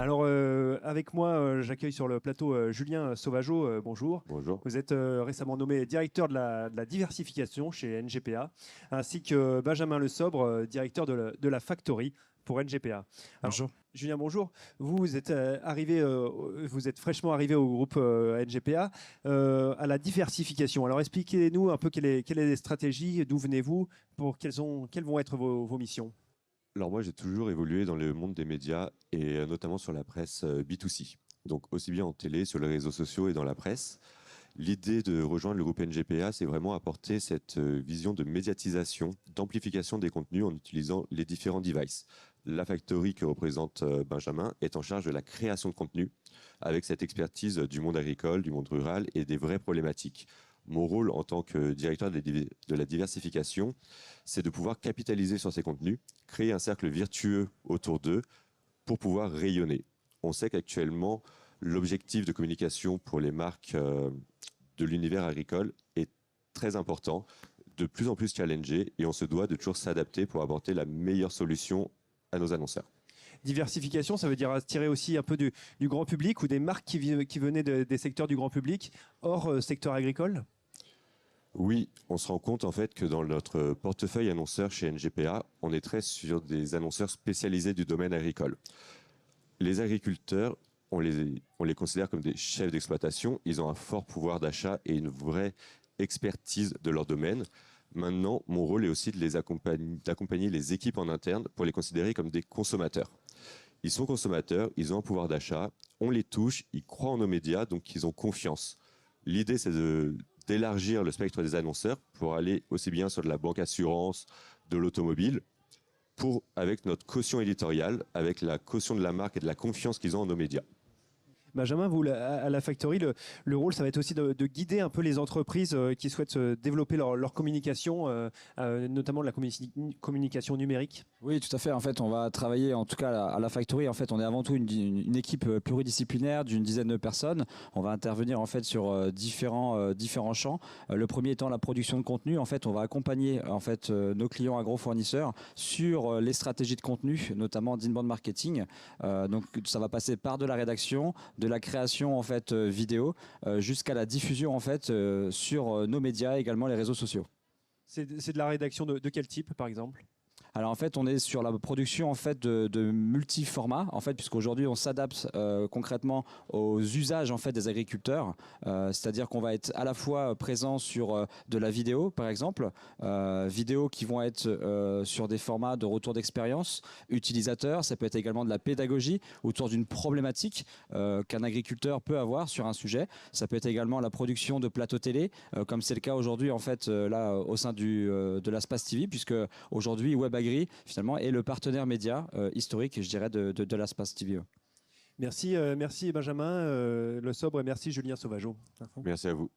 Alors, avec moi, j'accueille sur le plateau Julien Sauvageau. Bonjour. Bonjour. Vous êtes récemment nommé directeur de la diversification chez NGPA, ainsi que Benjamin Le Sobre, directeur de la Factory pour NGPA. Alors, Bonjour. Julien, bonjour. Vous êtes vous êtes fraîchement arrivé au groupe NGPA à la diversification. Alors, expliquez-nous un peu quelle est la stratégie, d'où venez-vous, quelles vont être vos missions. Alors moi, j'ai toujours évolué dans le monde des médias et notamment sur la presse B2C. Donc aussi bien en télé, sur les réseaux sociaux et dans la presse. L'idée de rejoindre le groupe NGPA, c'est vraiment apporter cette vision de médiatisation, d'amplification des contenus en utilisant les différents devices. La Factory que représente Benjamin est en charge de la création de contenu avec cette expertise du monde agricole, du monde rural et des vraies problématiques. Mon rôle en tant que directeur de la diversification, c'est de pouvoir capitaliser sur ces contenus, créer un cercle vertueux autour d'eux pour pouvoir rayonner. On sait qu'actuellement, l'objectif de communication pour les marques de l'univers agricole est très important, de plus en plus challengé, et on se doit de toujours s'adapter pour apporter la meilleure solution à nos annonceurs. Diversification, ça veut dire attirer aussi un peu du grand public ou des marques qui venaient des secteurs du grand public hors secteur agricole? Oui, on se rend compte en fait que dans notre portefeuille annonceur chez NGPA, on est très sur des annonceurs spécialisés du domaine agricole. Les agriculteurs, on les considère comme des chefs d'exploitation. Ils ont un fort pouvoir d'achat et une vraie expertise de leur domaine. Maintenant, mon rôle est aussi d'accompagner les équipes en interne pour les considérer comme des consommateurs. Ils sont consommateurs, ils ont un pouvoir d'achat, on les touche, ils croient en nos médias, donc ils ont confiance. L'idée, c'est d'élargir le spectre des annonceurs pour aller aussi bien sur de la banque assurance, de l'automobile, avec notre caution éditoriale, avec la caution de la marque et de la confiance qu'ils ont en nos médias. Benjamin, vous, à la Factory, le rôle, ça va être aussi de guider un peu les entreprises qui souhaitent développer leur communication, notamment de la communication numérique. Oui, tout à fait. En fait, on va travailler, en tout cas à la Factory. En fait, on est avant tout une équipe pluridisciplinaire d'une dizaine de personnes. On va intervenir en fait sur différents champs. Le premier étant la production de contenu. En fait, on va accompagner en fait nos clients agro-fournisseurs sur les stratégies de contenu, notamment d'inbound marketing. Donc, ça va passer par de la rédaction, de la création en fait vidéo, jusqu'à la diffusion en fait sur nos médias, également les réseaux sociaux. C'est de la rédaction de quel type, par exemple? Alors en fait, on est sur la production en fait de multi-formats en fait, puisqu'aujourd'hui on s'adapte concrètement aux usages en fait des agriculteurs. C'est-à-dire qu'on va être à la fois présent sur de la vidéo, par exemple, vidéos qui vont être sur des formats de retour d'expérience utilisateur. Ça peut être également de la pédagogie autour d'une problématique qu'un agriculteur peut avoir sur un sujet. Ça peut être également la production de plateaux télé, comme c'est le cas aujourd'hui en fait là au sein de la Space TV, puisque aujourd'hui WebAgri finalement est le partenaire média historique, je dirais, de la Space TV. Merci Benjamin Le Sobre et merci Julien Sauvageau. Merci à vous.